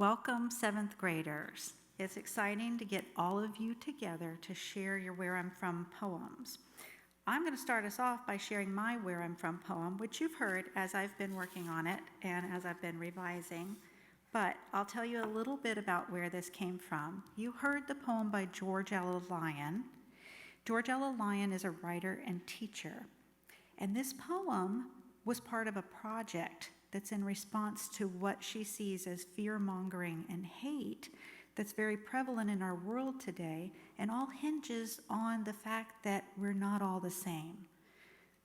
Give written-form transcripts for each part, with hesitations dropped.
Welcome, seventh graders. It's exciting to get all of you together to share your Where I'm From poems. I'm going to start us off by sharing my Where I'm From poem, which you've heard as I've been working on it and as I've been revising. But I'll tell you a little bit about where this came from. You heard the poem by George Ella Lyon. George Ella Lyon is a writer and teacher. And this poem was part of a project that's in response to what she sees as fear-mongering and hate that's very prevalent in our world today, and all hinges on the fact that we're not all the same,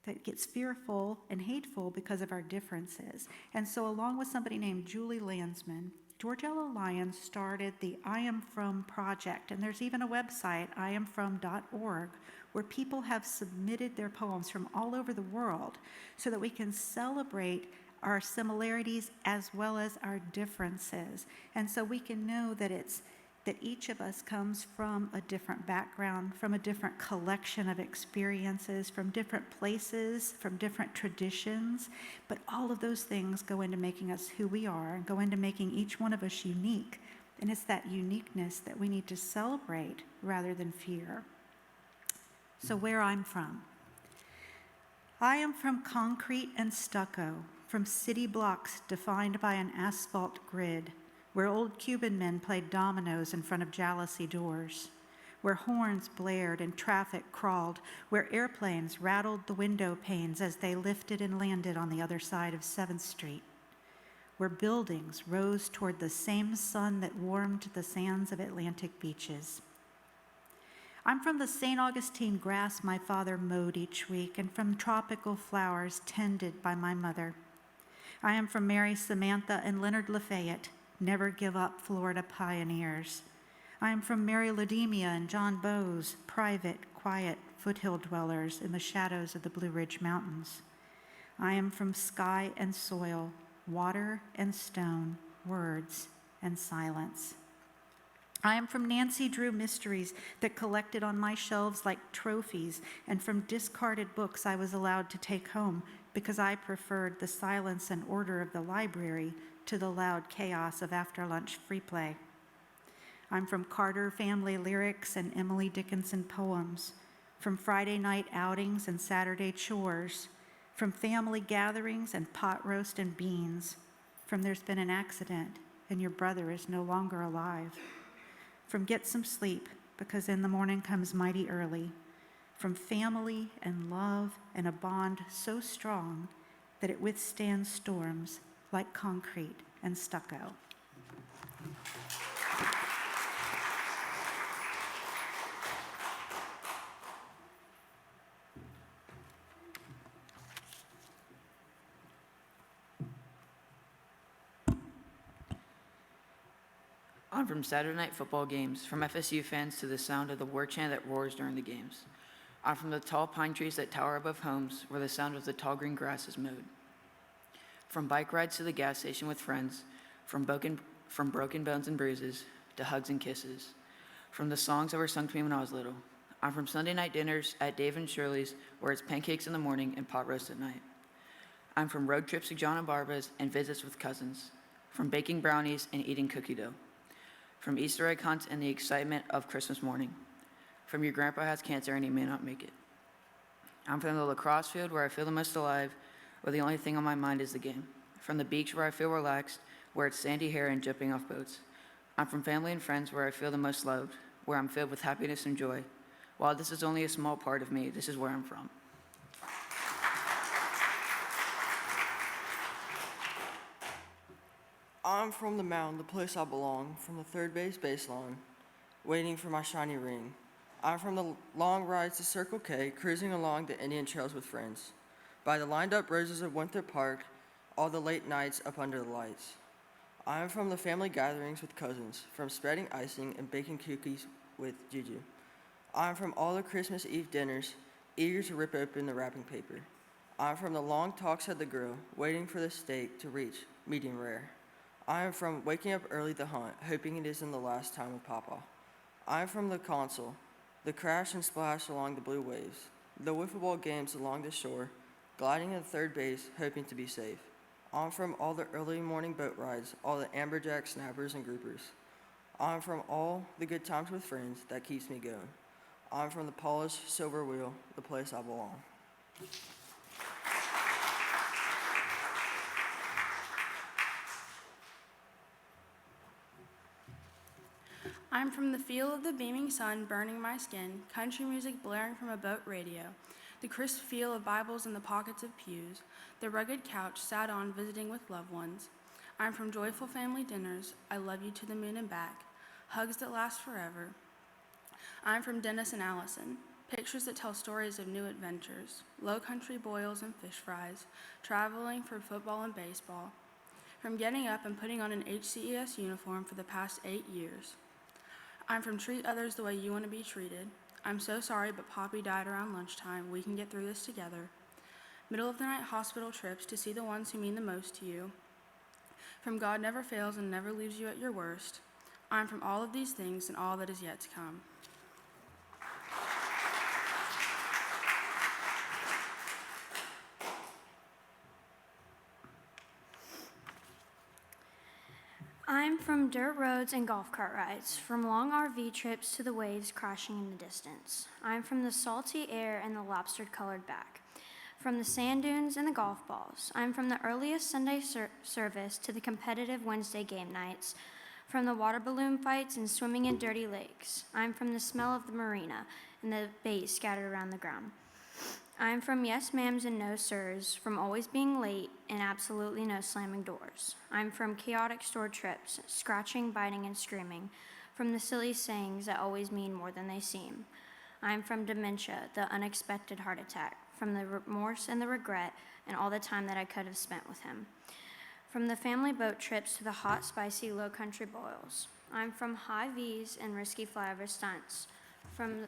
that gets fearful and hateful because of our differences. And so along with somebody named Julie Landsman, George Ella Lyon started the I Am From project, and there's even a website, iamfrom.org, where people have submitted their poems from all over the world so that we can celebrate our similarities as well as our differences. And so we can know that each of us comes from a different background, from a different collection of experiences, from different places, from different traditions. But all of those things go into making us who we are and go into making each one of us unique. And it's that uniqueness that we need to celebrate rather than fear. So where I'm from. I am from concrete and stucco, from city blocks defined by an asphalt grid, where old Cuban men played dominoes in front of jalousie doors, where horns blared and traffic crawled, where airplanes rattled the window panes as they lifted and landed on the other side of 7th Street, where buildings rose toward the same sun that warmed the sands of Atlantic beaches. I'm from the St. Augustine grass my father mowed each week and from tropical flowers tended by my mother. I am from Mary Samantha and Leonard Lafayette, never give up Florida pioneers. I am from Mary Laudemia and John Bowes, private, quiet foothill dwellers in the shadows of the Blue Ridge Mountains. I am from sky and soil, water and stone, words and silence. I am from Nancy Drew mysteries that collected on my shelves like trophies and from discarded books I was allowed to take home because I preferred the silence and order of the library to the loud chaos of after-lunch free play. I'm from Carter family lyrics and Emily Dickinson poems, from Friday night outings and Saturday chores, from family gatherings and pot roast and beans, from there's been an accident and your brother is no longer alive, from get some sleep because in the morning comes mighty early, from family and love and a bond so strong that it withstands storms like concrete and stucco. On from Saturday night football games, from FSU fans to the sound of the war chant that roars during the games. On from the tall pine trees that tower above homes where the sound of the tall green grass is mowed. From bike rides to the gas station with friends, from broken bones and bruises to hugs and kisses. From the songs that were sung to me when I was little. I'm from Sunday night dinners at Dave and Shirley's where it's pancakes in the morning and pot roast at night. I'm from road trips to John and Barbara's and visits with cousins. From baking brownies and eating cookie dough. From Easter egg hunts and the excitement of Christmas morning. From your grandpa has cancer and he may not make it. I'm from the lacrosse field where I feel the most alive, where the only thing on my mind is the game. From the beach where I feel relaxed, where it's sandy hair and jumping off boats. I'm from family and friends where I feel the most loved, where I'm filled with happiness and joy. While this is only a small part of me, this is where I'm from. I'm from the mound, the place I belong, from the third base baseline, waiting for my shiny ring. I'm from the long rides to Circle K, cruising along the Indian trails with friends. By the lined-up roses of Winthrop Park, all the late nights up under the lights. I'm from the family gatherings with cousins, from spreading icing and baking cookies with Juju. I'm from all the Christmas Eve dinners, eager to rip open the wrapping paper. I'm from the long talks at the grill, waiting for the steak to reach medium rare. I am from waking up early to hunt, hoping it isn't the last time with Papa. I am from the console, the crash and splash along the blue waves, the wiffle ball games along the shore, gliding at third base, hoping to be safe. On from all the early morning boat rides, all the amberjack, snappers, and groupers. On from all the good times with friends that keeps me going. On from the polished silver wheel, the place I belong. I'm from the feel of the beaming sun burning my skin, country music blaring from a boat radio, the crisp feel of Bibles in the pockets of pews, the rugged couch sat on visiting with loved ones. I'm from joyful family dinners, I love you to the moon and back, hugs that last forever. I'm from Dennis and Allison, pictures that tell stories of new adventures, low country boils and fish fries, traveling for football and baseball, from getting up and putting on an HCES uniform for the past 8 years. I'm from treat others the way you want to be treated. I'm so sorry, but Poppy died around lunchtime. We can get through this together. Middle of the night hospital trips to see the ones who mean the most to you. From God never fails and never leaves you at your worst. I'm from all of these things and all that is yet to come. I'm from dirt roads and golf cart rides, from long RV trips to the waves crashing in the distance. I'm from the salty air and the lobster-colored back, from the sand dunes and the golf balls. I'm from the earliest Sunday service to the competitive Wednesday game nights, from the water balloon fights and swimming in dirty lakes. I'm from the smell of the marina and the bait scattered around the ground. I'm from yes ma'ams and no sirs, from always being late and absolutely no slamming doors. I'm from chaotic store trips, scratching, biting, and screaming, from the silly sayings that always mean more than they seem. I'm from dementia, the unexpected heart attack, from the remorse and the regret and all the time that I could have spent with him. From the family boat trips to the hot, spicy, low country boils. I'm from high V's and risky flyover stunts, from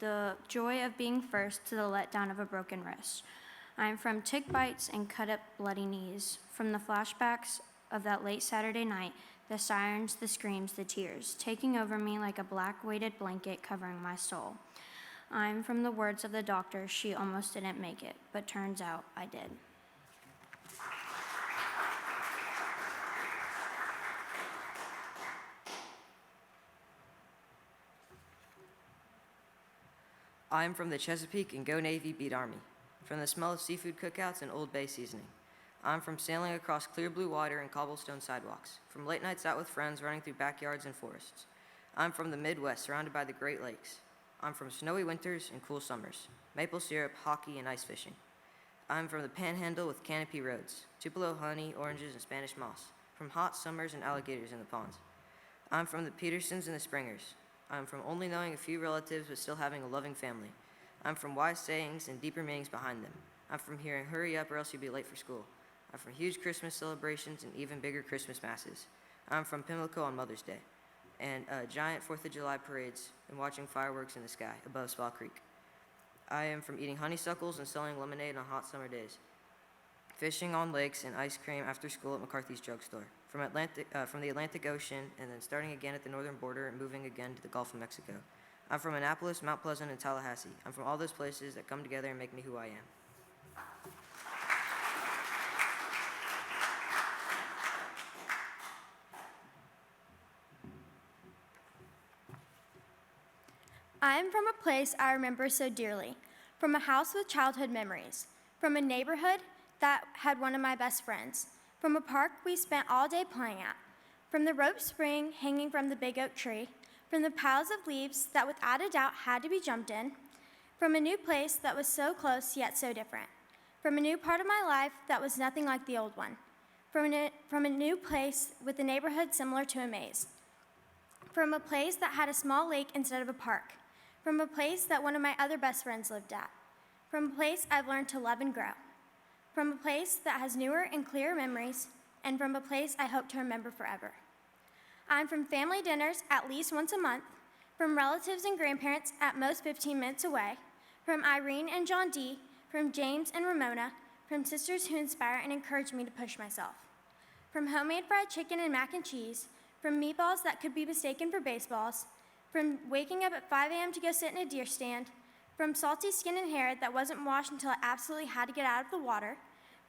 the joy of being first to the letdown of a broken wrist. I am from tick bites and cut up bloody knees, from the flashbacks of that late Saturday night, the sirens, the screams, the tears, taking over me like a black weighted blanket covering my soul. I am from the words of the doctor, she almost didn't make it, but turns out I did. I am from the Chesapeake and Go Navy Beat Army, from the smell of seafood cookouts and Old Bay seasoning. I'm from sailing across clear blue water and cobblestone sidewalks, from late nights out with friends running through backyards and forests. I'm from the Midwest surrounded by the Great Lakes. I'm from snowy winters and cool summers, maple syrup, hockey, and ice fishing. I'm from the Panhandle with canopy roads, Tupelo honey, oranges, and Spanish moss, from hot summers and alligators in the ponds. I'm from the Petersons and the Springers. I'm from only knowing a few relatives but still having a loving family. I'm from wise sayings and deeper meanings behind them. I'm from hearing hurry up or else you'll be late for school. I'm from huge Christmas celebrations and even bigger Christmas masses. I'm from Pimlico on Mother's Day and giant 4th of July parades and watching fireworks in the sky above Spa Creek. I am from eating honeysuckles and selling lemonade on hot summer days, fishing on lakes and ice cream after school at McCarthy's Drugstore, from the Atlantic Ocean, and then starting again at the northern border and moving again to the Gulf of Mexico. I'm from Annapolis, Mount Pleasant, and Tallahassee. I'm from all those places that come together and make me who I am. I'm from a place I remember so dearly, from a house with childhood memories, from a neighborhood that had one of my best friends, from a park we spent all day playing at, from the rope spring hanging from the big oak tree, from the piles of leaves that without a doubt had to be jumped in, from a new place that was so close yet so different, from a new part of my life that was nothing like the old one, from a new place with a neighborhood similar to a maze, from a place that had a small lake instead of a park, from a place that one of my other best friends lived at, from a place I've learned to love and grow, from a place that has newer and clearer memories, and from a place I hope to remember forever. I'm from family dinners at least once a month, from relatives and grandparents at most 15 minutes away, from Irene and John D., from James and Ramona, from sisters who inspire and encourage me to push myself, from homemade fried chicken and mac and cheese, from meatballs that could be mistaken for baseballs, from waking up at 5 a.m. to go sit in a deer stand, from salty skin and hair that wasn't washed until I absolutely had to get out of the water,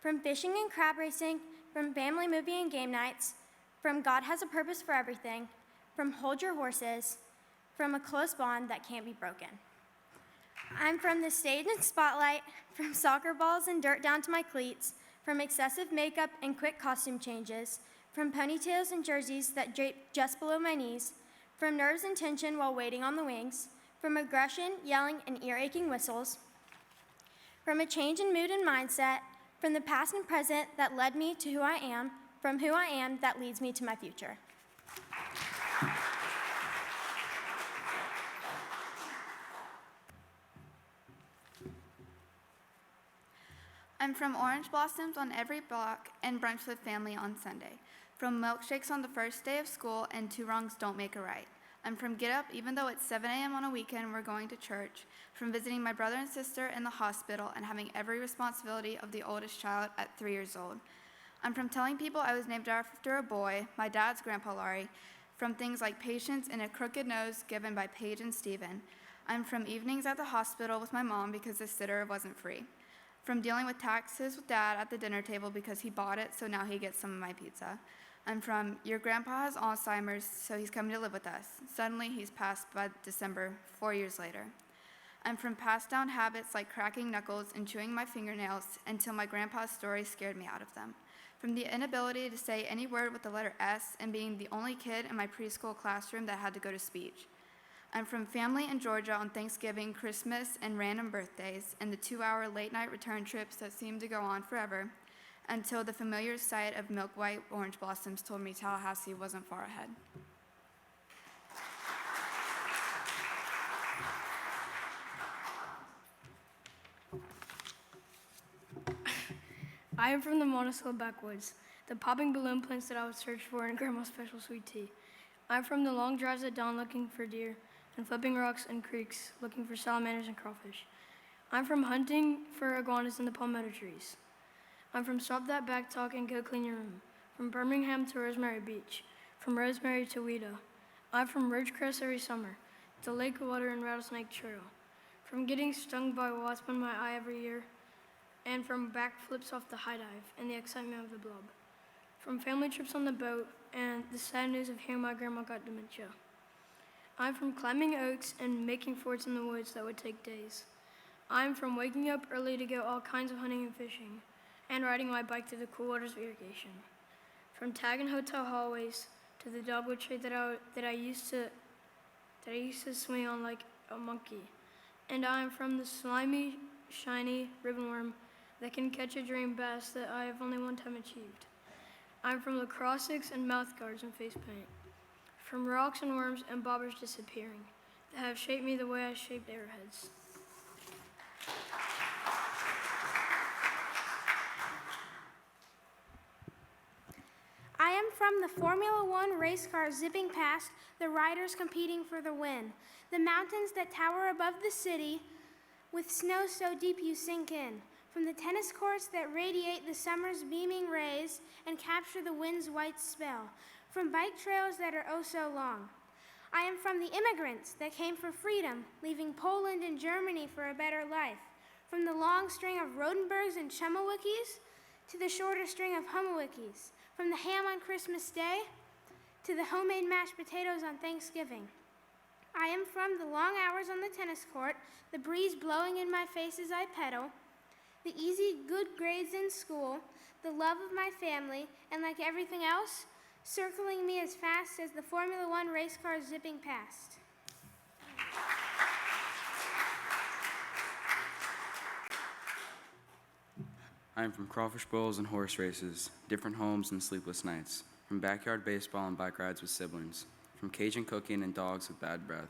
from fishing and crab racing from family movie and game nights, from God Has a Purpose for Everything, from Hold Your Horses, from A Close Bond That Can't Be Broken. I'm from the stage and spotlight, from soccer balls and dirt down to my cleats, from excessive makeup and quick costume changes, from ponytails and jerseys that drape just below my knees, from nerves and tension while waiting on the wings, from aggression, yelling, and ear-aching whistles, from a change in mood and mindset, from the past and present that led me to who I am, from who I am that leads me to my future. I'm from orange blossoms on every block and brunch with family on Sunday. From milkshakes on the first day of school and two wrongs don't make a right. I'm from get up even though it's 7 a.m. on a weekend we're going to church. From visiting my brother and sister in the hospital and having every responsibility of the oldest child at 3 years old. I'm from telling people I was named after a boy, my dad's Grandpa Laurie. From things like patience and a crooked nose given by Paige and Stephen. I'm from evenings at the hospital with my mom because the sitter wasn't free. From dealing with taxes with Dad at the dinner table because he bought it, so now he gets some of my pizza. I'm from, your grandpa has Alzheimer's, so he's coming to live with us. Suddenly, he's passed by December, 4 years later. I'm from passed down habits like cracking knuckles and chewing my fingernails until my grandpa's story scared me out of them. From the inability to say any word with the letter S and being the only kid in my preschool classroom that had to go to speech. I'm from family in Georgia on Thanksgiving, Christmas, and random birthdays, and the 2-hour late-night return trips that seemed to go on forever, until the familiar sight of milk white orange blossoms told me Tallahassee wasn't far ahead. I am from the Monticello backwoods, the popping balloon plants that I would search for in Grandma's special sweet tea. I'm from the long drives at dawn looking for deer, and flipping rocks and creeks looking for salamanders and crawfish. I'm from hunting for iguanas in the palmetto trees. I'm from Stop That Back Talk and Go Clean Your Room, from Birmingham to Rosemary Beach, from Rosemary to Weeda. I'm from Ridgecrest every summer, to Lake Water and Rattlesnake Trail, from getting stung by a wasp in my eye every year, and from backflips off the high dive and the excitement of the blob, from family trips on the boat and the sad news of hearing my grandma got dementia. I'm from climbing oaks and making forts in the woods that would take days. I'm from waking up early to go all kinds of hunting and fishing, and riding my bike through the cool waters of irrigation. From tagging hotel hallways to the dogwood tree that I used to swing on like a monkey. And I'm from the slimy, shiny ribbonworm that can catch a dream bass that I have only one time achieved. I'm from lacrosse sticks and mouth guards and face paint. From rocks and worms and bobbers disappearing that have shaped me the way I shaped arrowheads. I am from the Formula One race car zipping past the riders competing for the win. The mountains that tower above the city with snow so deep you sink in. From the tennis courts that radiate the summer's beaming rays and capture the wind's white spell. From bike trails that are oh so long. I am from the immigrants that came for freedom, leaving Poland and Germany for a better life. From the long string of Rodenbergs and Chumawikis to the shorter string of Humawikis. From the ham on Christmas Day to the homemade mashed potatoes on Thanksgiving. I am from the long hours on the tennis court, the breeze blowing in my face as I pedal, the easy good grades in school, the love of my family, and like everything else, circling me as fast as the Formula One race car zipping past. I am from crawfish bowls and horse races, different homes and sleepless nights, from backyard baseball and bike rides with siblings, from Cajun cooking and dogs with bad breath,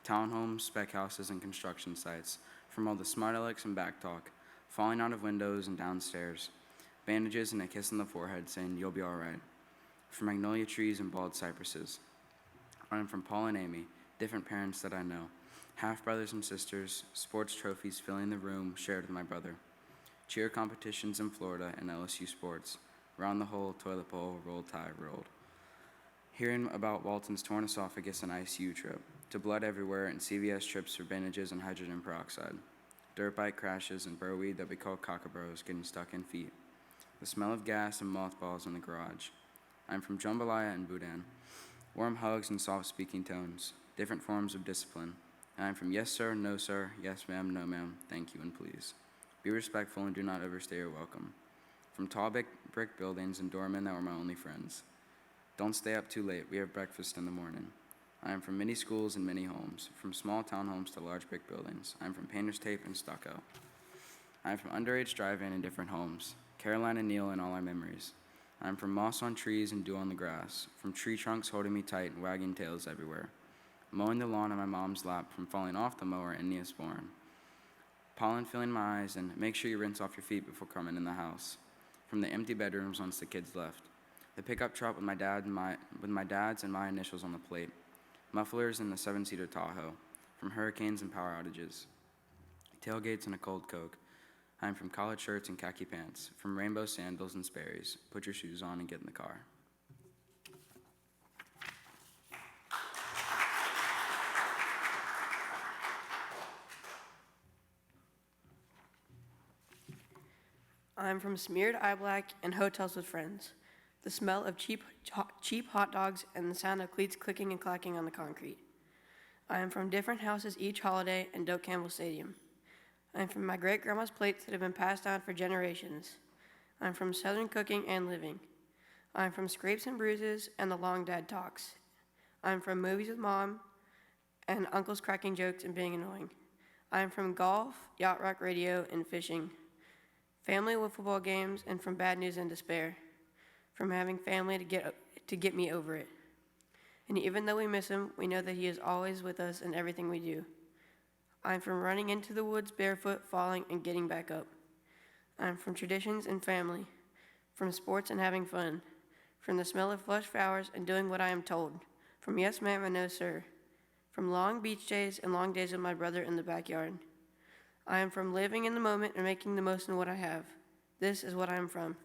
townhomes, spec houses, and construction sites, from all the smart alecks and back talk, falling out of windows and downstairs, bandages and a kiss on the forehead saying, "You'll be all right," from magnolia trees and bald cypresses. I am from Paul and Amy, different parents that I know, half brothers and sisters, sports trophies filling the room shared with my brother, cheer competitions in Florida and LSU sports, round the hole, toilet bowl, roll tide, rolled. Hearing about Walton's torn esophagus and ICU trip, to blood everywhere and CVS trips for bandages and hydrogen peroxide, dirt bike crashes and burrweed that we call cockaburros getting stuck in feet, the smell of gas and mothballs in the garage. I'm from Jambalaya and Boudin. Warm hugs and soft speaking tones, different forms of discipline. I'm from yes sir, no sir, yes ma'am, no ma'am, thank you and please. Be respectful and do not overstay your welcome. From tall brick buildings and doormen that were my only friends. Don't stay up too late, we have breakfast in the morning. I am from many schools and many homes, from small townhomes to large brick buildings. I am from painter's tape and stucco. I am from underage drive-in and different homes, Caroline and Neil in all our memories. I am from moss on trees and dew on the grass, from tree trunks holding me tight and wagging tails everywhere. Mowing the lawn on my mom's lap from falling off the mower in Neosporin. Pollen filling my eyes and make sure you rinse off your feet before coming in the house. From the empty bedrooms once the kids left. The pickup truck with my dad's and my initials on the plate. Mufflers in the 7-seater Tahoe. From hurricanes and power outages. Tailgates and a cold Coke. I am from collared shirts and khaki pants. From rainbow sandals and Sperry's. Put your shoes on and get in the car. I'm from smeared eye black and hotels with friends. The smell of cheap hot dogs and the sound of cleats clicking and clacking on the concrete. I am from different houses each holiday and Doak Campbell Stadium. I am from my great-grandma's plates that have been passed down for generations. I am from Southern cooking and living. I am from scrapes and bruises and the long dad talks. I am from movies with mom and uncles cracking jokes and being annoying. I am from golf, yacht rock radio, and fishing. Family with football games, and from bad news and despair. From having family to get me over it. And even though we miss him, we know that he is always with us in everything we do. I'm from running into the woods barefoot, falling, and getting back up. I'm from traditions and family. From sports and having fun. From the smell of flush flowers and doing what I am told. From yes ma'am and no sir. From long beach days and long days with my brother in the backyard. I am from living in the moment and making the most of what I have. This is what I am from.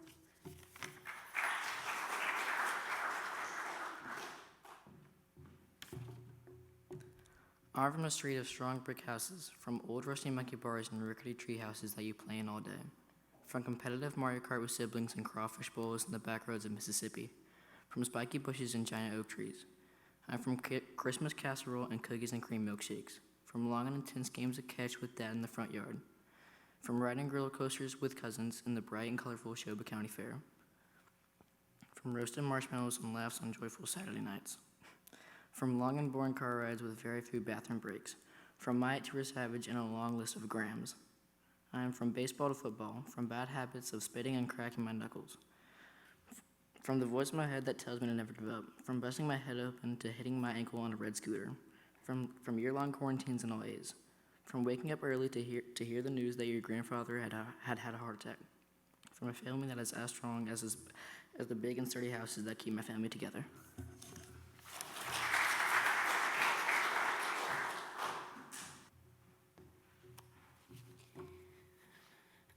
I'm from a street of strong brick houses, from old rusty monkey bars and rickety tree houses that you play in all day. From competitive Mario Kart with siblings and crawfish bowls in the back roads of Mississippi. From spiky bushes and giant oak trees. I'm from Christmas casserole and cookies and cream milkshakes. From long and intense games of catch with dad in the front yard. From riding roller coasters with cousins in the bright and colorful Neshoba County Fair. From roasted marshmallows and laughs on joyful Saturday nights. From long and boring car rides with very few bathroom breaks. From Mite to a Savage and a long list of grams. I am from baseball to football, from bad habits of spitting and cracking my knuckles. From the voice in my head that tells me to never give up. From busting my head open to hitting my ankle on a red scooter. From year-long quarantines and all A's. From waking up early to hear the news that your grandfather had a heart attack. From a family that is as strong as the big and sturdy houses that keep my family together.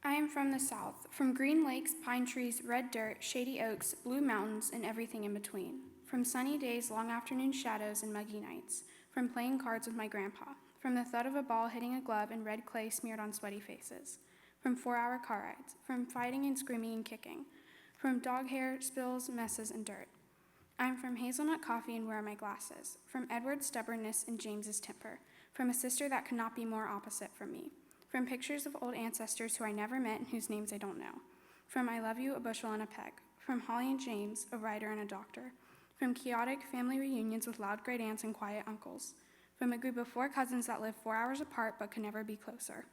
I am from the South, from green lakes, pine trees, red dirt, shady oaks, blue mountains, and everything in between. From sunny days, long afternoon shadows, and muggy nights. From playing cards with my grandpa. From the thud of a ball hitting a glove and red clay smeared on sweaty faces. From 4-hour car rides. From fighting and screaming and kicking. From dog hair, spills, messes, and dirt. I am from hazelnut coffee and wear my glasses. From Edward's stubbornness and James's temper. From a sister that could not be more opposite from me. From pictures of old ancestors who I never met and whose names I don't know. From I love you, a bushel and a peg. From Holly and James, a writer and a doctor. From chaotic family reunions with loud great aunts and quiet uncles. From a group of 4 cousins that live 4 hours apart but could never be closer.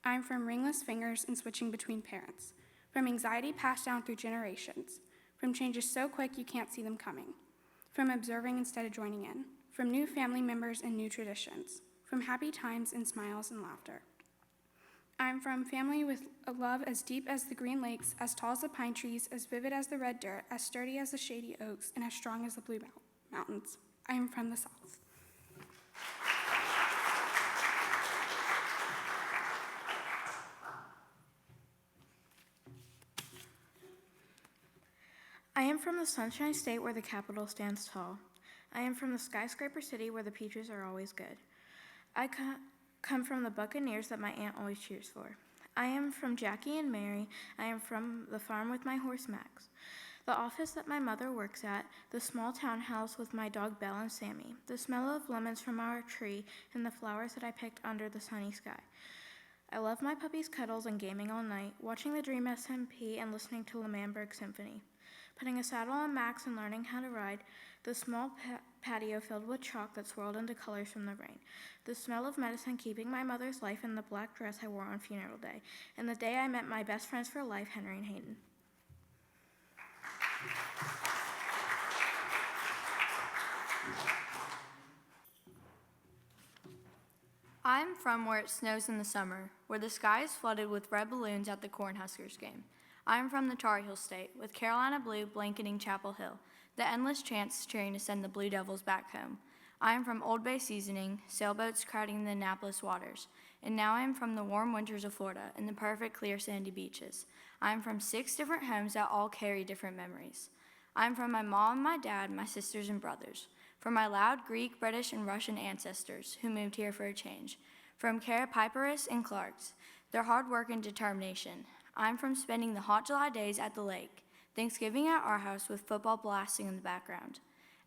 I am from ringless fingers and switching between parents. From anxiety passed down through generations. From changes so quick you can't see them coming. From observing instead of joining in. From new family members and new traditions. From happy times and smiles and laughter. I'm from family with a love as deep as the green lakes, as tall as the pine trees, as vivid as the red dirt, as sturdy as the shady oaks, and as strong as the blue mountains. I am from the South. I am from the Sunshine State where the Capitol stands tall. I am from the skyscraper city where the peaches are always good. I come from the Buccaneers that my aunt always cheers for. I am from Jackie and Mary. I am from the farm with my horse Max. The office that my mother works at, the small townhouse with my dog Belle and Sammy, the smell of lemons from our tree, and the flowers that I picked under the sunny sky. I love my puppy's cuddles and gaming all night, watching the Dream SMP and listening to L'Manberg Symphony. Putting a saddle on Max and learning how to ride, the small patio filled with chalk that swirled into colors from the rain, the smell of medicine keeping my mother's life in the black dress I wore on funeral day, and the day I met my best friends for life, Henry and Hayden. I'm from where it snows in the summer, where the sky is flooded with red balloons at the Cornhuskers game. I'm from the Tar Heel State, with Carolina blue blanketing Chapel Hill, the endless chants cheering to send the Blue Devils back home. I am from Old Bay Seasoning, sailboats crowding the Annapolis waters, and now I am from the warm winters of Florida and the perfect clear sandy beaches. I am from 6 different homes that all carry different memories. I am from my mom, my dad, my sisters, and brothers. From my loud Greek, British, and Russian ancestors who moved here for a change. From Kara Piperis and Clarks, their hard work and determination. I'm from spending the hot July days at the lake, Thanksgiving at our house with football blasting in the background.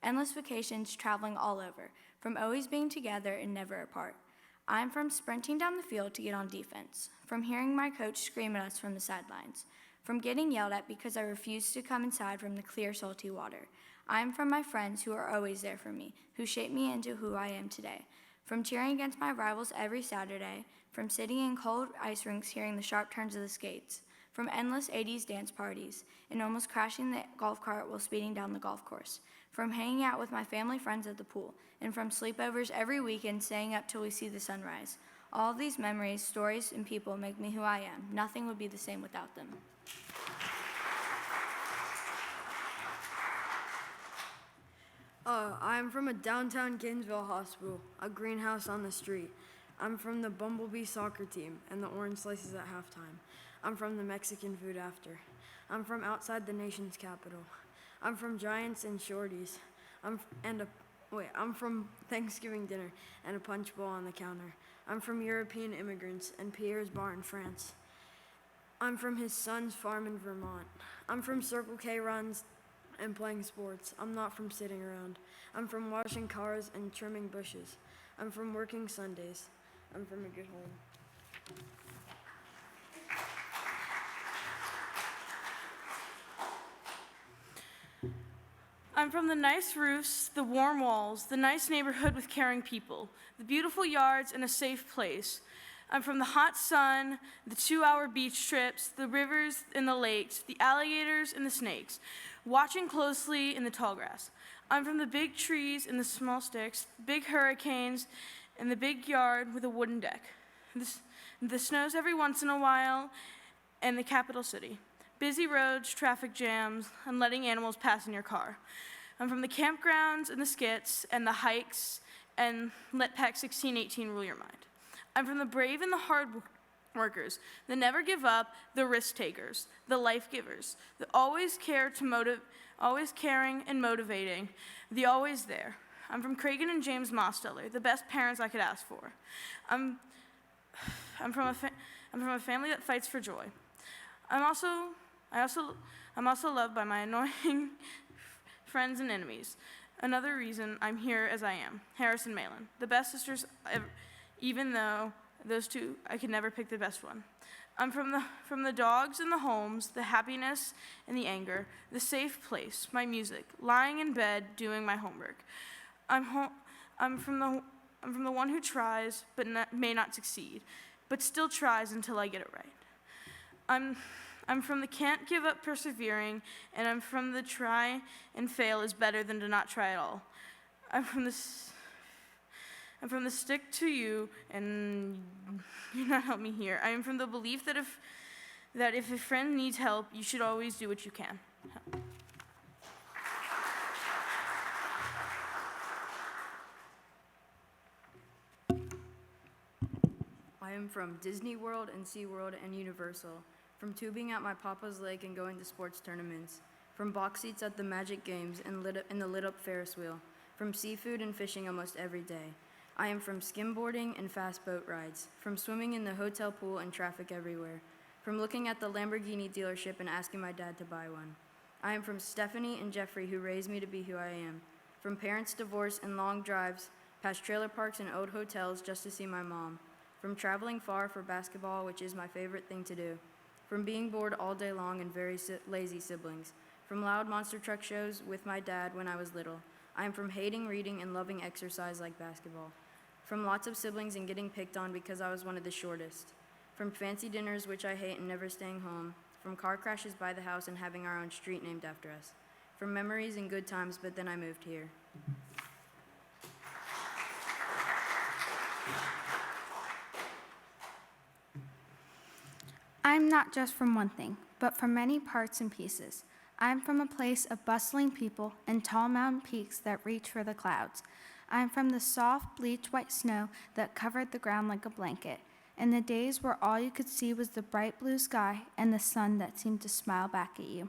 Endless vacations traveling all over, from always being together and never apart. I'm from sprinting down the field to get on defense, from hearing my coach scream at us from the sidelines, from getting yelled at because I refused to come inside from the clear, salty water. I'm from my friends who are always there for me, who shaped me into who I am today. From cheering against my rivals every Saturday, from sitting in cold ice rinks hearing the sharp turns of the skates, from endless 80s dance parties, and almost crashing the golf cart while speeding down the golf course, from hanging out with my family friends at the pool, and from sleepovers every weekend staying up till we see the sunrise. All of these memories, stories, and people make me who I am. Nothing would be the same without them. I'm from a downtown Gainesville hospital, a greenhouse on the street. I'm from the Bumblebee soccer team and the orange slices at halftime. I'm from the Mexican food after. I'm from outside the nation's capital. I'm from Giants and Shorties. I'm from Thanksgiving dinner and a punch bowl on the counter. I'm from European immigrants and Pierre's bar in France. I'm from his son's farm in Vermont. I'm from Circle K runs and playing sports. I'm not from sitting around. I'm from washing cars and trimming bushes. I'm from working Sundays. I'm from a good home. I'm from the nice roofs, the warm walls, the nice neighborhood with caring people, the beautiful yards, and a safe place. I'm from the hot sun, the 2-hour beach trips, the rivers and the lakes, the alligators and the snakes, watching closely in the tall grass. I'm from the big trees and the small sticks, big hurricanes, and the big yard with a wooden deck. The snows every once in a while, and the capital city. Busy roads, traffic jams, and letting animals pass in your car. I'm from the campgrounds and the skits and the hikes, and let Pack 1618 rule your mind. I'm from the brave and the hard workers, the never give up, the risk takers, the life givers, the always caring and motivating, the always there. I'm from Cragen and James Mosteller, the best parents I could ask for. I'm from a family that fights for joy. I'm also loved by my annoying friends and enemies. Another reason I'm here as I am, Harris and Malin, the best sisters ever, even though those two, I could never pick the best one. I'm from the dogs and the homes, the happiness and the anger, the safe place, my music, lying in bed doing my homework. I'm from the one who tries but may not succeed, but still tries until I get it right. I'm from the can't give up persevering, and I'm from the try and fail is better than to not try at all. I'm from the stick to you and you're not help me here. I am from the belief that if a friend needs help, you should always do what you can. I am from Disney World and SeaWorld and Universal, from tubing at my papa's lake and going to sports tournaments, from box seats at the Magic Games and the lit-up Ferris wheel, from seafood and fishing almost every day. I am from skimboarding and fast boat rides, from swimming in the hotel pool and traffic everywhere, from looking at the Lamborghini dealership and asking my dad to buy one. I am from Stephanie and Jeffrey, who raised me to be who I am, from parents' divorce and long drives past trailer parks and old hotels just to see my mom, from traveling far for basketball, which is my favorite thing to do, from being bored all day long and very lazy siblings, from loud monster truck shows with my dad when I was little. I am from hating reading and loving exercise like basketball, from lots of siblings and getting picked on because I was one of the shortest, from fancy dinners which I hate and never staying home, from car crashes by the house and having our own street named after us, from memories and good times, but then I moved here. I'm not just from one thing, but from many parts and pieces. I'm from a place of bustling people and tall mountain peaks that reach for the clouds. I'm from the soft, bleached white snow that covered the ground like a blanket, and the days where all you could see was the bright blue sky and the sun that seemed to smile back at you.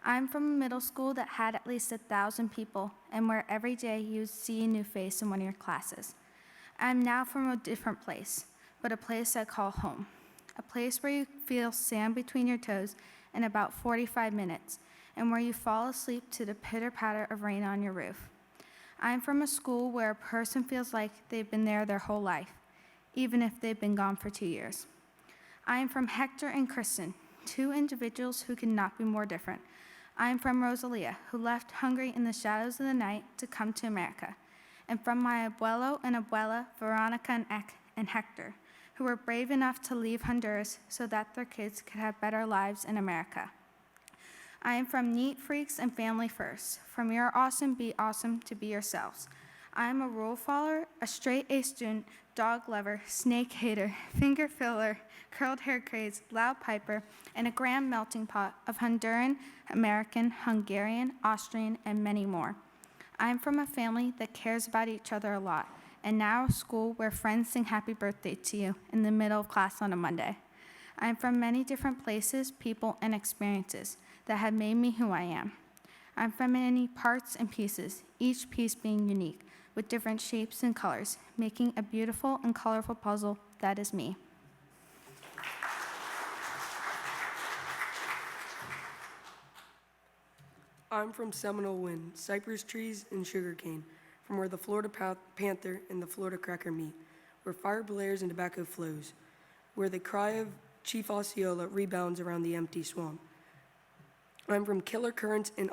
I'm from a middle school that had at least 1,000 people, and where every day you would see a new face in one of your classes. I'm now from a different place, but a place I call home. A place where you feel sand between your toes in about 45 minutes, and where you fall asleep to the pitter-patter of rain on your roof. I'm from a school where a person feels like they've been there their whole life, even if they've been gone for 2 years. I am from Hector and Kristen, two individuals who could not be more different. I am from Rosalia, who left Hungary in the shadows of the night to come to America, and from my abuelo and abuela, Veronica and Hector, who were brave enough to leave Honduras so that their kids could have better lives in America. I am from Neat Freaks and Family First, from You're Awesome, Be Awesome to Be Yourselves. I am a rule follower, a straight A student, dog lover, snake hater, finger filler, curled hair craze, loud piper, and a grand melting pot of Honduran, American, Hungarian, Austrian, and many more. I am from a family that cares about each other a lot, and now a school where friends sing happy birthday to you in the middle of class on a Monday. I am from many different places, people, and experiences that have made me who I am. I'm from many parts and pieces, each piece being unique, with different shapes and colors, making a beautiful and colorful puzzle that is me. I'm from Seminole Wind, cypress trees and sugarcane, from where the Florida panther and the Florida cracker meet, where fire blares and tobacco flows, where the cry of Chief Osceola rebounds around the empty swamp. I'm from killer currents and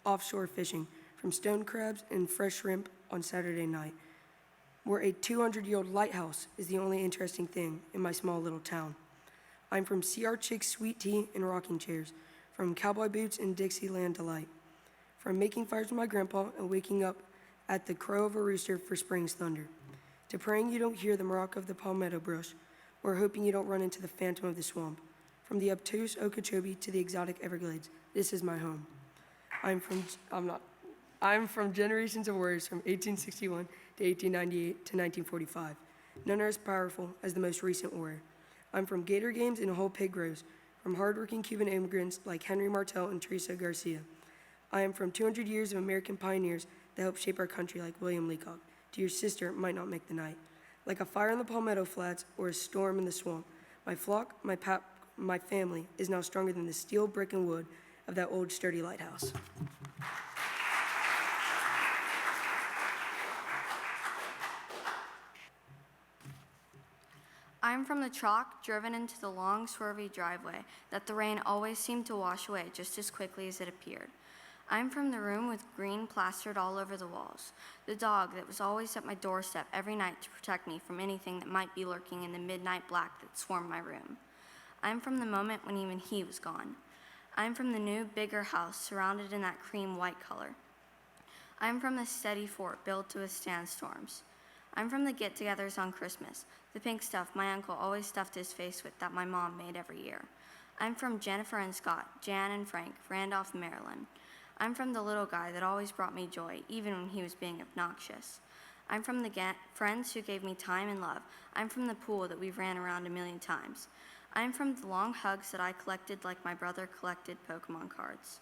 offshore fishing, from stone crabs and fresh shrimp on Saturday night, where a 200-year-old lighthouse is the only interesting thing in my small little town. I'm from CR Chick's sweet tea and rocking chairs, from cowboy boots and Dixieland delight, from making fires with my grandpa and waking up at the crow of a rooster for spring's thunder, to praying you don't hear the maroc of the palmetto bush, or hoping you don't run into the phantom of the swamp. From the obtuse Okeechobee to the exotic Everglades, this is my home. I'm from generations of warriors from 1861 to 1898 to 1945. None are as powerful as the most recent warrior. I'm from Gator Games and whole pig rows, from hardworking Cuban immigrants like Henry Martel and Teresa Garcia. I am from 200 years of American pioneers that helped shape our country like William Leacock. To your sister might not make the night. Like a fire in the Palmetto Flats or a storm in the swamp, my flock, my family is now stronger than the steel, brick, and wood of that old sturdy lighthouse. I'm from the chalk driven into the long, swervy driveway that the rain always seemed to wash away just as quickly as it appeared. I'm from the room with green plastered all over the walls, the dog that was always at my doorstep every night to protect me from anything that might be lurking in the midnight black that swarmed my room. I'm from the moment when even he was gone. I'm from the new, bigger house surrounded in that cream white color. I'm from the steady fort built to withstand storms. I'm from the get-togethers on Christmas, the pink stuff my uncle always stuffed his face with that my mom made every year. I'm from Jennifer and Scott, Jan and Frank, Randolph, Maryland. I'm from the little guy that always brought me joy, even when he was being obnoxious. I'm from the friends who gave me time and love. I'm from the pool that we ran around a million times. I'm from the long hugs that I collected like my brother collected Pokemon cards.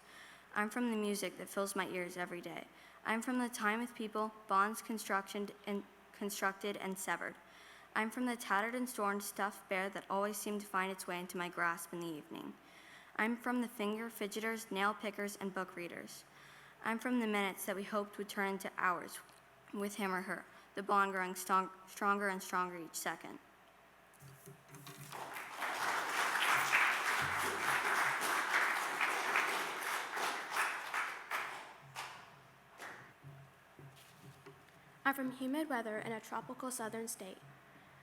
I'm from the music that fills my ears every day. I'm from the time with people, bonds constructed constructed, and severed. I'm from the tattered and torn stuffed bear that always seemed to find its way into my grasp in the evening. I'm from the finger fidgeters, nail pickers, and book readers. I'm from the minutes that we hoped would turn into hours with him or her, the bond growing stronger and stronger each second. I'm from humid weather in a tropical southern state.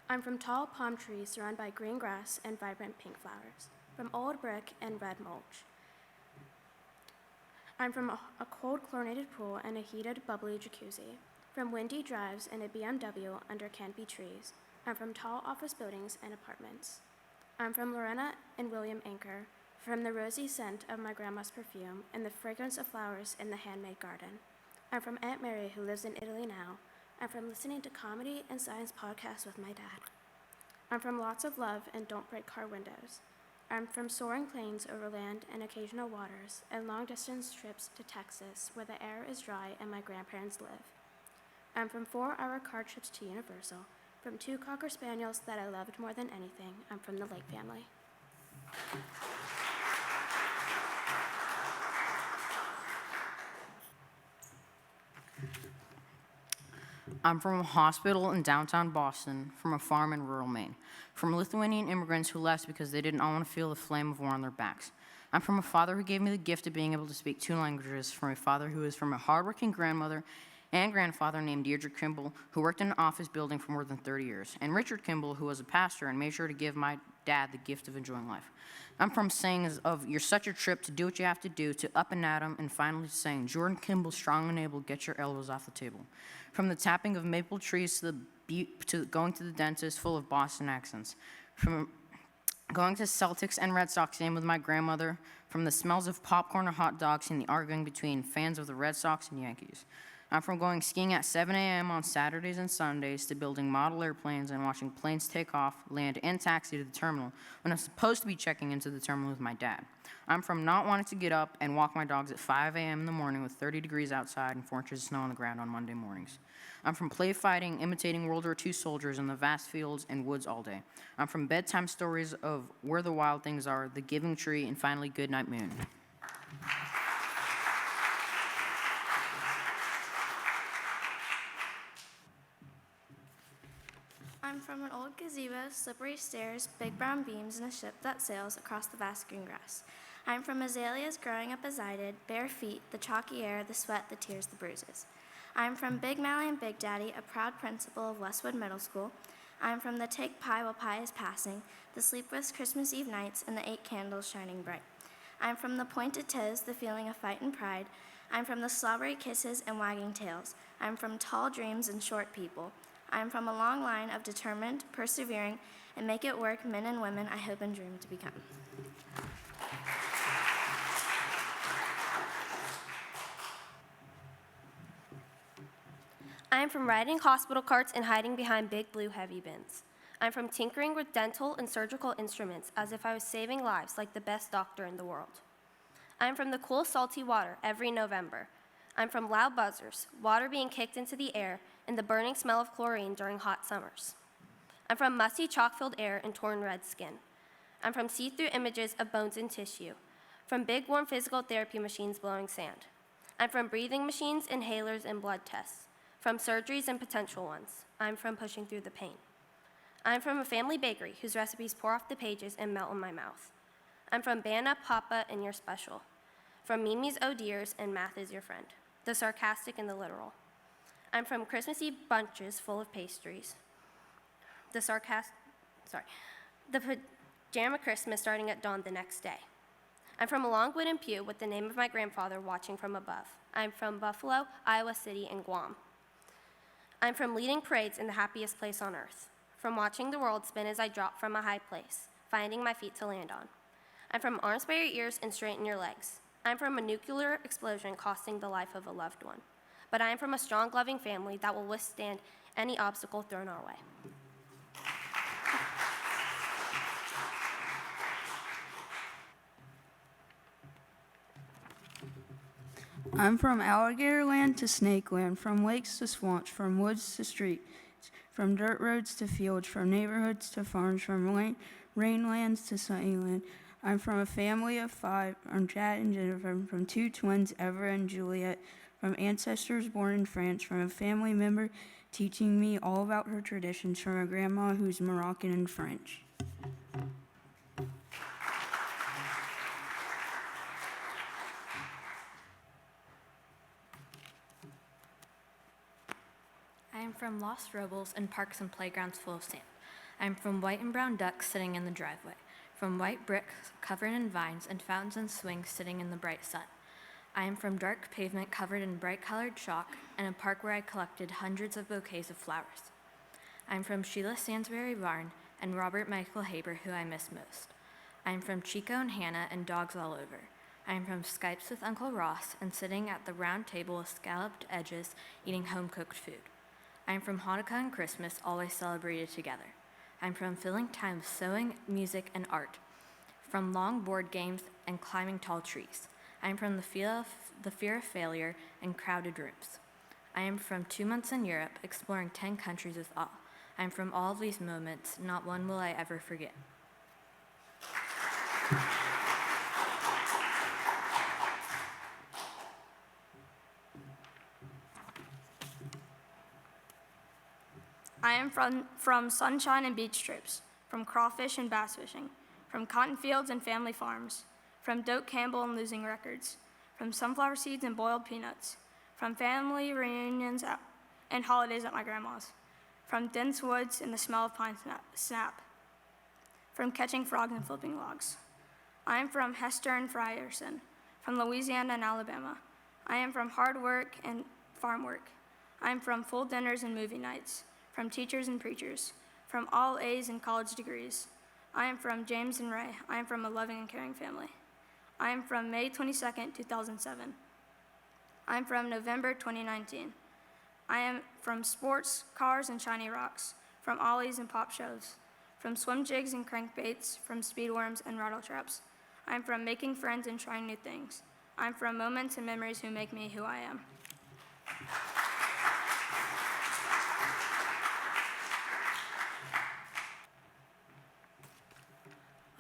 I'm from tall palm trees surrounded by green grass and vibrant pink flowers, from old brick and red mulch. I'm from a cold chlorinated pool and a heated, bubbly jacuzzi, from windy drives in a BMW under canopy trees. I'm from tall office buildings and apartments. I'm from Lorena and William Anker, from the rosy scent of my grandma's perfume and the fragrance of flowers in the handmade garden. I'm from Aunt Mary, who lives in Italy now. I'm from listening to comedy and science podcasts with my dad. I'm from lots of love and don't break car windows. I'm from soaring planes over land and occasional waters and long-distance trips to Texas where the air is dry and my grandparents live. I'm from 4-hour car trips to Universal, from 2 Cocker Spaniels that I loved more than anything. I'm from the Lake family. I'm from a hospital in downtown Boston, from a farm in rural Maine, from Lithuanian immigrants who left because they did not want to feel the flame of war on their backs. I'm from a father who gave me the gift of being able to speak 2 languages, from a father who is from a hardworking grandmother and grandfather named Deirdre Kimball, who worked in an office building for more than 30 years, and Richard Kimball, who was a pastor and made sure to give my dad the gift of enjoying life. I'm from sayings of "you're such a trip to do what you have to do" to "up and at 'em," and finally saying "Jordan Kimball, strong and able, get your elbows off the table." From the tapping of maple trees to going to the dentist full of Boston accents. From going to Celtics and Red Sox game with my grandmother. From the smells of popcorn or hot dogs and the arguing between fans of the Red Sox and Yankees. I'm from going skiing at 7 a.m. on Saturdays and Sundays to building model airplanes and watching planes take off, land, and taxi to the terminal when I'm supposed to be checking into the terminal with my dad. I'm from not wanting to get up and walk my dogs at 5 a.m. in the morning with 30 degrees outside and 4 inches of snow on the ground on Monday mornings. I'm from play fighting, imitating World War II soldiers in the vast fields and woods all day. I'm from bedtime stories of Where the Wild Things Are, The Giving Tree, and finally Goodnight Moon. I'm from an old gazebo, slippery stairs, big brown beams, and a ship that sails across the vast green grass. I'm from azaleas growing up as I did, bare feet, the chalky air, the sweat, the tears, the bruises. I'm from Big Mally and Big Daddy, a proud principal of Westwood Middle School. I'm from the Take Pie While Pie is Passing, the sleepless Christmas Eve nights, and the 8 candles shining bright. I'm from the pointed toes, the feeling of fight and pride. I'm from the slobbery kisses and wagging tails. I'm from tall dreams and short people. I'm from a long line of determined, persevering, and make it work men and women I hope and dream to become. I'm from riding hospital carts and hiding behind big blue heavy bins. I'm from tinkering with dental and surgical instruments as if I was saving lives like the best doctor in the world. I'm from the cool, salty water every November. I'm from loud buzzers, water being kicked into the air, and the burning smell of chlorine during hot summers. I'm from musty, chalk-filled air and torn red skin. I'm from see-through images of bones and tissue, from big, warm physical therapy machines blowing sand. I'm from breathing machines, inhalers, and blood tests, from surgeries and potential ones. I'm from pushing through the pain. I'm from a family bakery whose recipes pour off the pages and melt in my mouth. I'm from Bana, Papa, and You're Special, from Mimi's Oh Dears and Math is Your Friend, the sarcastic and the literal. I'm from Christmassy bunches full of pastries, the pajama Christmas starting at dawn the next day. I'm from a long wooden pew with the name of my grandfather watching from above. I'm from Buffalo, Iowa City, and Guam. I'm from leading parades in the happiest place on earth, from watching the world spin as I drop from a high place, finding my feet to land on. I'm from arms by your ears and straighten your legs. I'm from a nuclear explosion costing the life of a loved one. But I am from a strong, loving family that will withstand any obstacle thrown our way. I'm from alligator land to snake land, from lakes to swamps, from woods to streets, from dirt roads to fields, from neighborhoods to farms, from rainlands to sunnyland. I'm from a family of 5. I'm Chad and Jennifer. I'm from 2 twins, Evra and Juliet, from ancestors born in France, from a family member teaching me all about her traditions, from a grandma who's Moroccan and French. I am from Lost Robles and parks and playgrounds full of sand. I am from white and brown ducks sitting in the driveway, from white bricks covered in vines and fountains and swings sitting in the bright sun. I am from dark pavement covered in bright-colored chalk and a park where I collected hundreds of bouquets of flowers. I am from Sheila Sansbury Varn and Robert Michael Haber, who I miss most. I am from Chico and Hannah and dogs all over. I am from Skypes with Uncle Ross and sitting at the round table with scalloped edges eating home-cooked food. I am from Hanukkah and Christmas, always celebrated together. I'm from filling time with sewing, music, and art, from long board games and climbing tall trees. I am from the fear of failure and crowded rooms. I am from 2 months in Europe, exploring 10 countries with awe. I am from all of these moments, not one will I ever forget. I am from sunshine and beach trips, from crawfish and bass fishing, from cotton fields and family farms, from Doak Campbell and losing records, from sunflower seeds and boiled peanuts, from family reunions and holidays at my grandma's, from dense woods and the smell of pine sap, from catching frogs and flipping logs. I am from Hester and Frierson, from Louisiana and Alabama. I am from hard work and farm work. I am from full dinners and movie nights, from teachers and preachers, from all A's and college degrees. I am from James and Ray. I am from a loving and caring family. I am from May 22nd, 2007. I am from November 2019. I am from sports, cars, and shiny rocks, from ollies and pop shows, from swim jigs and crankbaits, from speedworms and rattle traps. I am from making friends and trying new things. I am from moments and memories who make me who I am.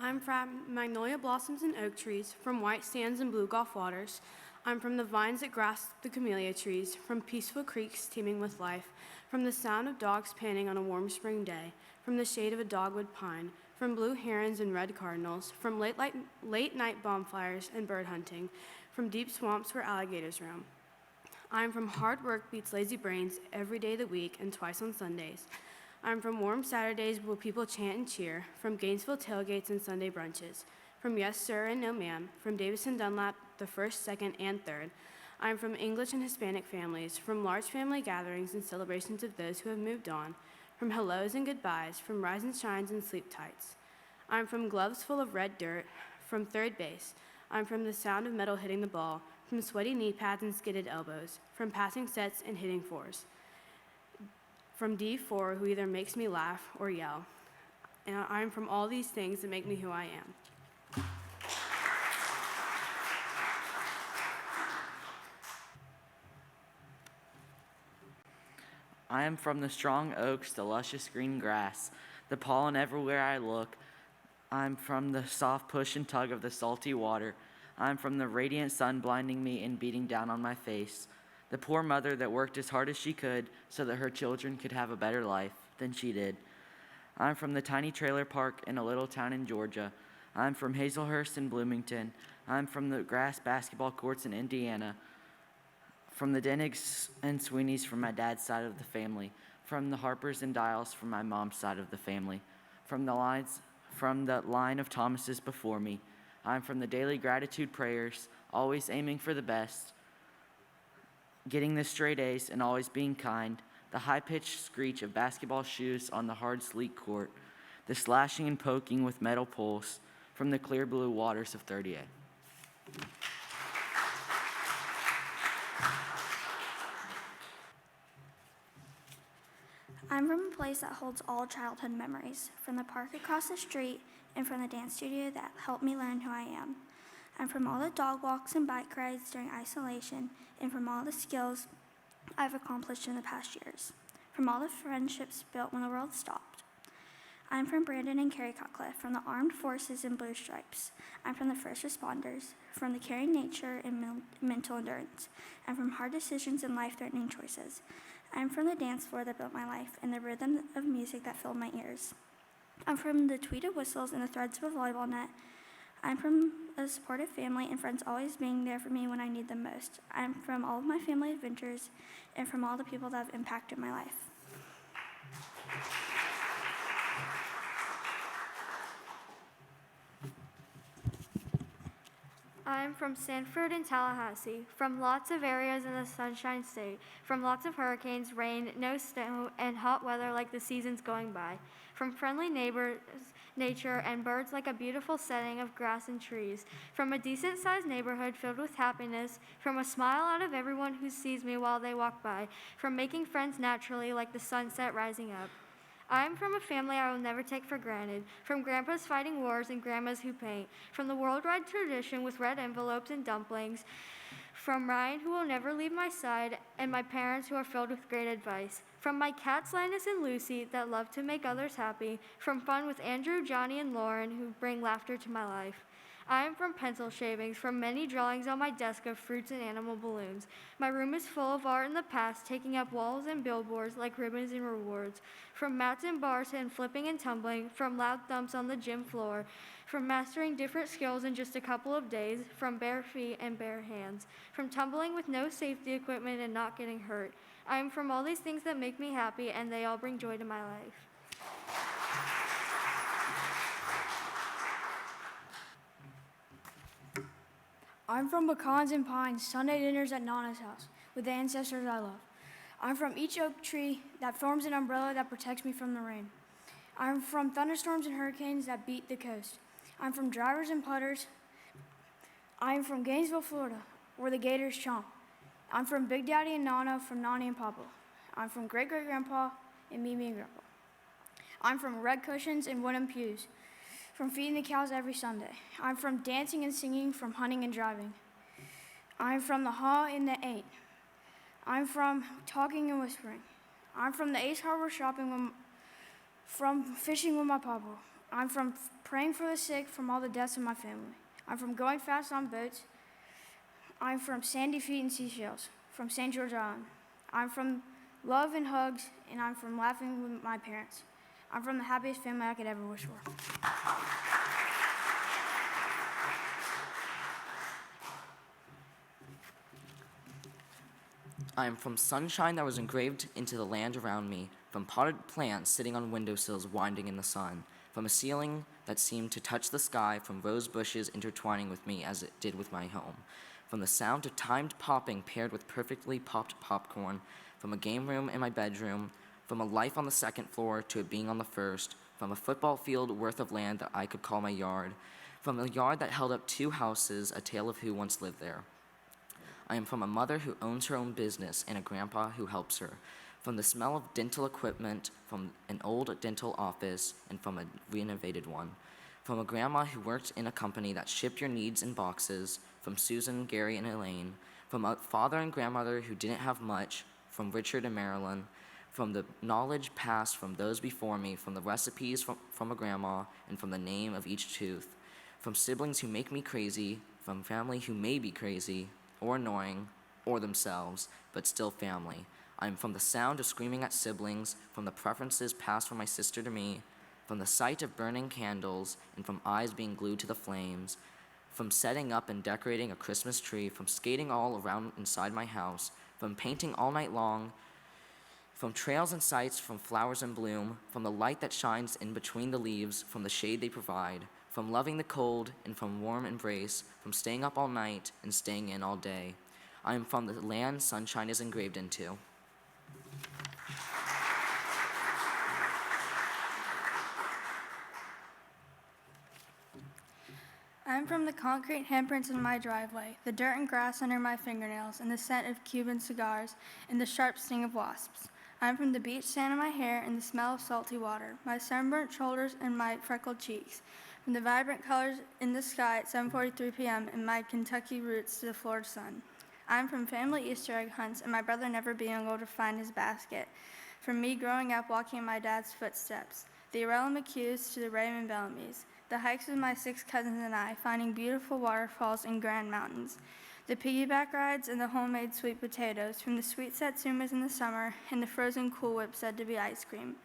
I'm from magnolia blossoms and oak trees, from white sands and blue Gulf waters. I'm from the vines that grasp the camellia trees, from peaceful creeks teeming with life, from the sound of dogs panting on a warm spring day, from the shade of a dogwood pine, from blue herons and red cardinals, from late night bonfires and bird hunting, from deep swamps where alligators roam. I'm from hard work beats lazy brains every day of the week and twice on Sundays. I'm from warm Saturdays where people chant and cheer, from Gainesville tailgates and Sunday brunches, from yes sir and no ma'am, from Davis and Dunlap, the first, second, and third. I'm from English and Hispanic families, from large family gatherings and celebrations of those who have moved on, from hellos and goodbyes, from rise and shines and sleep tights. I'm from gloves full of red dirt, from third base. I'm from the sound of metal hitting the ball, from sweaty knee pads and skidded elbows, from passing sets and hitting fours. From D4, who either makes me laugh or yell. And I'm from all these things that make me who I am. I am from the strong oaks, the luscious green grass, the pollen everywhere I look. I'm from the soft push and tug of the salty water. I'm from the radiant sun blinding me and beating down on my face. The poor mother that worked as hard as she could so that her children could have a better life than she did. I'm from the tiny trailer park in a little town in Georgia. I'm from Hazelhurst in Bloomington. I'm from the grass basketball courts in Indiana. From the Denigs and Sweeneys from my dad's side of the family. From the Harpers and Dials from my mom's side of the family. From the line of Thomases before me. I'm from the daily gratitude prayers, always aiming for the best, getting the straight A's and always being kind, the high-pitched screech of basketball shoes on the hard, sleek court, the slashing and poking with metal poles from the clear blue waters of 30A. I'm from a place that holds all childhood memories, from the park across the street and from the dance studio that helped me learn who I am. I'm from all the dog walks and bike rides during isolation and from all the skills I've accomplished in the past years. from all the friendships built when the world stopped. I'm from Brandon and Carrie Cutcliffe, from the Armed Forces and Blue Stripes. I'm from the first responders, from the caring nature and mental endurance. I'm from hard decisions and life-threatening choices. I'm from the dance floor that built my life and the rhythm of music that filled my ears. I'm from the tweeted whistles and the threads of a volleyball net. I'm from a supportive family and friends always being there for me when I need them most. I'm from all of my family adventures and from all the people that have impacted my life. I'm from Sanford and Tallahassee, from lots of areas in the Sunshine State, from lots of hurricanes, rain, no snow, and hot weather like the seasons going by, from friendly neighbors, nature, and birds like a beautiful setting of grass and trees, from a decent-sized neighborhood filled with happiness, from a smile out of everyone who sees me while they walk by, from making friends naturally like the sunset rising up. I am from a family I will never take for granted, from grandpas fighting wars and grandmas who paint, from the worldwide tradition with red envelopes and dumplings, from Ryan who will never leave my side, and my parents who are filled with great advice, from my cats Linus and Lucy that love to make others happy, from fun with Andrew, Johnny, and Lauren who bring laughter to my life. I am from pencil shavings, from many drawings on my desk of fruits and animal balloons. My room is full of art in the past, taking up walls and billboards like ribbons and rewards. From mats and bars and flipping and tumbling, from loud thumps on the gym floor, from mastering different skills in just a couple of days, from bare feet and bare hands, from tumbling with no safety equipment and not getting hurt. I am from all these things that make me happy, and they all bring joy to my life. I'm from Pecans and Pines, Sunday dinners at Nana's house, with the ancestors I love. I'm from each oak tree that forms an umbrella that protects me from the rain. I'm from thunderstorms and hurricanes that beat the coast. I'm from drivers and putters. I'm from Gainesville, Florida, where the gators chomp. I'm from Big Daddy and Nana, from Nani and Papa. I'm from Great-Great-Grandpa and Mimi and Grandpa. I'm from red cushions and wooden pews, from feeding the cows every Sunday. I'm from dancing and singing, from hunting and driving. I'm from the haw and the ain't. I'm from talking and whispering. I'm from the Ace Harbor shopping, from fishing with my papa. I'm from praying for the sick, from all the deaths in my family. I'm from going fast on boats. I'm from sandy feet and seashells, from St. George Island. I'm from love and hugs, and I'm from laughing with my parents. I'm from the happiest family I could ever wish for. I am from sunshine that was engraved into the land around me, from potted plants sitting on windowsills winding in the sun, from a ceiling that seemed to touch the sky, from rose bushes intertwining with me as it did with my home, from the sound of timed popping paired with perfectly popped popcorn, from a game room in my bedroom, from a life on the second floor to it being on the first, from a football field worth of land that I could call my yard, from a yard that held up 2 houses, a tale of who once lived there. I am from a mother who owns her own business and a grandpa who helps her, from the smell of dental equipment, from an old dental office, and from a renovated one, from a grandma who worked in a company that shipped your needs in boxes, from Susan, Gary, and Elaine, from a father and grandmother who didn't have much, from Richard and Marilyn, from the knowledge passed from those before me, from the recipes from a grandma, and from the name of each tooth, from siblings who make me crazy, from family who may be crazy, or annoying, or themselves, but still family. I am from the sound of screaming at siblings, from the preferences passed from my sister to me, from the sight of burning candles, and from eyes being glued to the flames, from setting up and decorating a Christmas tree, from skating all around inside my house, from painting all night long, from trails and sights, from flowers in bloom, from the light that shines in between the leaves, from the shade they provide, from loving the cold and from warm embrace, from staying up all night and staying in all day. I am from the land sunshine is engraved into. I'm from the concrete handprints in my driveway, the dirt and grass under my fingernails, and the scent of Cuban cigars, and the sharp sting of wasps. I'm from the beach sand in my hair and the smell of salty water, my sunburnt shoulders and my freckled cheeks, from the vibrant colors in the sky at 7:43 p.m. and my Kentucky roots to the Florida sun. I'm from family Easter egg hunts and my brother never being able to find his basket, From me growing up walking in my dad's footsteps, the Arella McHughes to the Raymond Bellamy's, the hikes with my 6 cousins and I, finding beautiful waterfalls and grand mountains, the piggyback rides and the homemade sweet potatoes, from the sweet satsumas in the summer and the frozen Cool Whip said to be ice cream.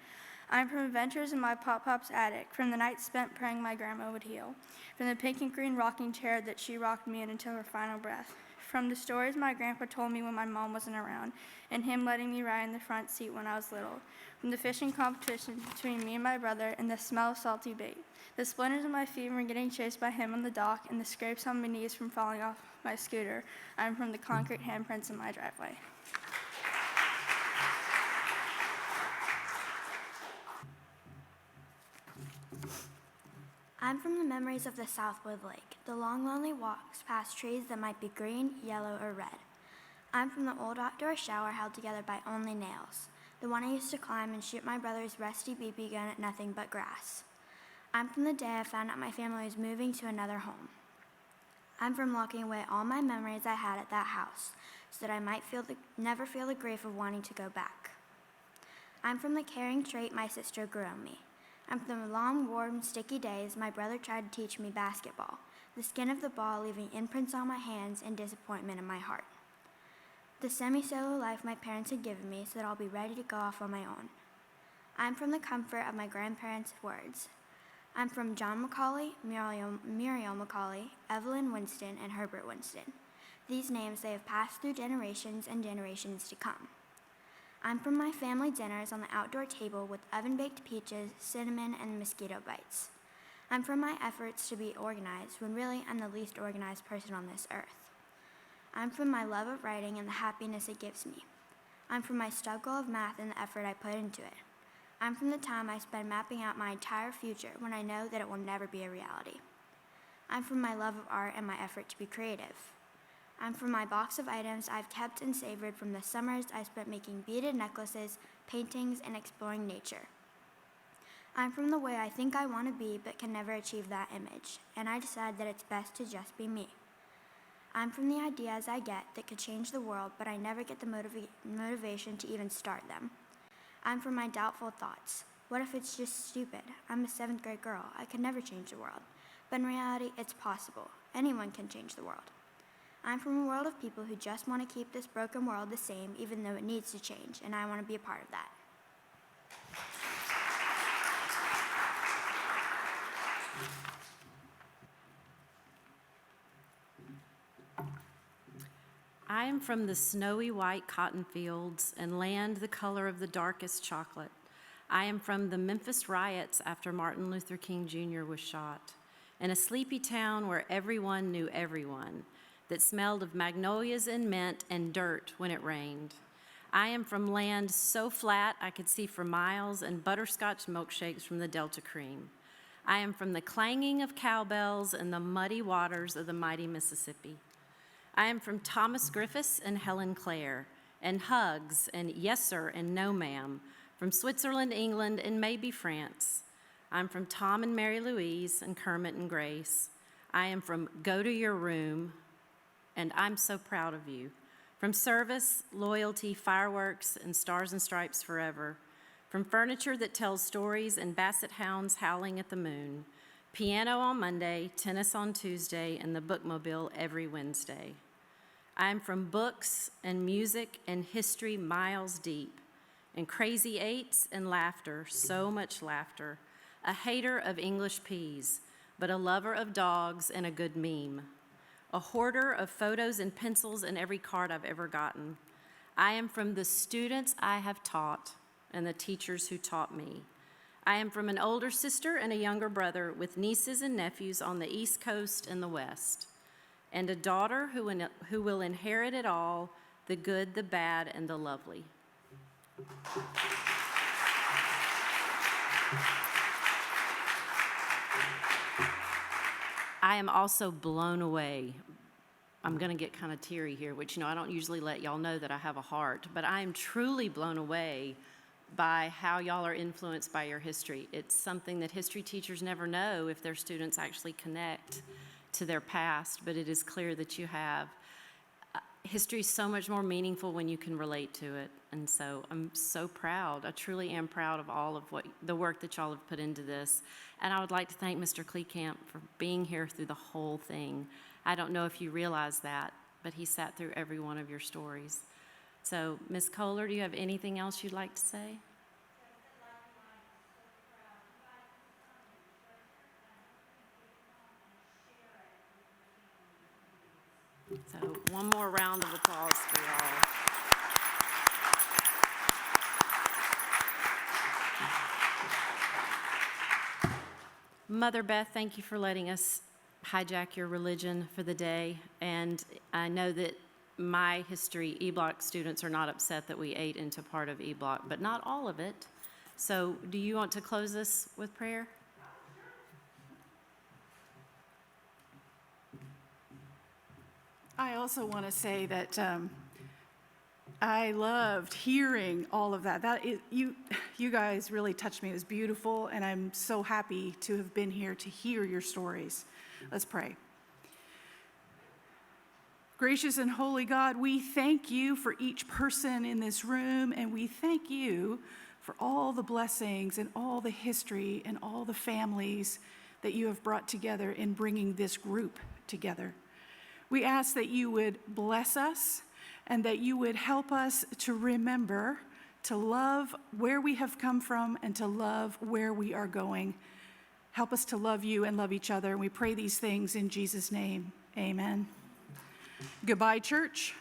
I'm from adventures in my Pop-Pop's attic, from the nights spent praying my grandma would heal, from the pink and green rocking chair that she rocked me in until her final breath, from the stories my grandpa told me when my mom wasn't around, and him letting me ride in the front seat when I was little, from the fishing competition between me and my brother and the smell of salty bait, the splinters in my feet from getting chased by him on the dock, and the scrapes on my knees from falling off my scooter. I'm from the concrete handprints in my driveway. I'm from the memories of the Southwood Lake, the long, lonely walks past trees that might be green, yellow, or red. I'm from the old outdoor shower held together by only nails, the one I used to climb and shoot my brother's rusty BB gun at nothing but grass. I'm from the day I found out my family was moving to another home. I'm from locking away all my memories I had at that house so that I might never feel the grief of wanting to go back. I'm from the caring trait my sister grew on me. I'm from the long, warm, sticky days my brother tried to teach me basketball, the skin of the ball leaving imprints on my hands and disappointment in my heart. The semi-solo life my parents had given me so that I'll be ready to go off on my own. I'm from the comfort of my grandparents' words. I'm from John Macaulay, Muriel Macaulay, Evelyn Winston, and Herbert Winston. These names they have passed through generations and generations to come. I'm from my family dinners on the outdoor table with oven-baked peaches, cinnamon, and mosquito bites. I'm from my efforts to be organized when really I'm the least organized person on this earth. I'm from my love of writing and the happiness it gives me. I'm from my struggle of math and the effort I put into it. I'm from the time I spend mapping out my entire future when I know that it will never be a reality. I'm from my love of art and my effort to be creative. I'm from my box of items I've kept and savored from the summers I spent making beaded necklaces, paintings, and exploring nature. I'm from the way I think I want to be but can never achieve that image, and I decide that it's best to just be me. I'm from the ideas I get that could change the world, but I never get the motivation to even start them. I'm from my doubtful thoughts. What if it's just stupid? I'm a 7th grade girl. I could never change the world. But in reality, it's possible. Anyone can change the world. I'm from a world of people who just want to keep this broken world the same even though it needs to change, and I want to be a part of that. I am from the snowy white cotton fields and land the color of the darkest chocolate. I am from the Memphis riots after Martin Luther King Jr. was shot, in a sleepy town where everyone knew everyone, that smelled of magnolias and mint and dirt when it rained. I am from land so flat I could see for miles and butterscotch milkshakes from the Delta Cream. I am from the clanging of cowbells and the muddy waters of the mighty Mississippi. I am from Thomas Griffiths and Helen Clare, and hugs and yes sir and no ma'am, from Switzerland, England, and maybe France. I'm from Tom and Mary Louise and Kermit and Grace. I am from Go to Your Room, and I'm so proud of you. From service, loyalty, fireworks, and stars and stripes forever. From furniture that tells stories and basset hounds howling at the moon. Piano on Monday, tennis on Tuesday, and the bookmobile every Wednesday. I am from books and music and history miles deep, and crazy eights and laughter, so much laughter. A hater of English peas, but a lover of dogs and a good meme. A hoarder of photos and pencils in every card I've ever gotten. I am from the students I have taught and the teachers who taught me. I am from an older sister and a younger brother with nieces and nephews on the East Coast and the West, and a daughter who will inherit it all, the good, the bad, and the lovely. I am also blown away. I'm going to get kind of teary here, which, I don't usually let y'all know that I have a heart, but I am truly blown away by how y'all are influenced by your history. It's something that history teachers never know if their students actually connect to their past, but it is clear that you have. history is so much more meaningful when you can relate to it. And so I'm so proud. I truly am proud of all of the work that y'all have put into this. And I would like to thank Mr. Kleekamp for being here through the whole thing. I don't know if you realize that, but he sat through every one of your stories. So, Ms. Kohler, do you have anything else you'd like to say? So, one more round of applause for y'all. Mother Beth, thank you for letting us hijack your religion for the day. And I know that my history E-Block students are not upset that we ate into part of E-Block, but not all of it. So do you want to close this with prayer? I also want to say that I loved hearing all of that. You guys really touched me. It was beautiful, and I'm so happy to have been here to hear your stories. Let's pray. Gracious and holy God, we thank you for each person in this room, and we thank you for all the blessings and all the history and all the families that you have brought together in bringing this group together. We ask that you would bless us and that you would help us to remember to love where we have come from and to love where we are going. Help us to love you and love each other. And we pray these things in Jesus' name. Amen. Goodbye, church.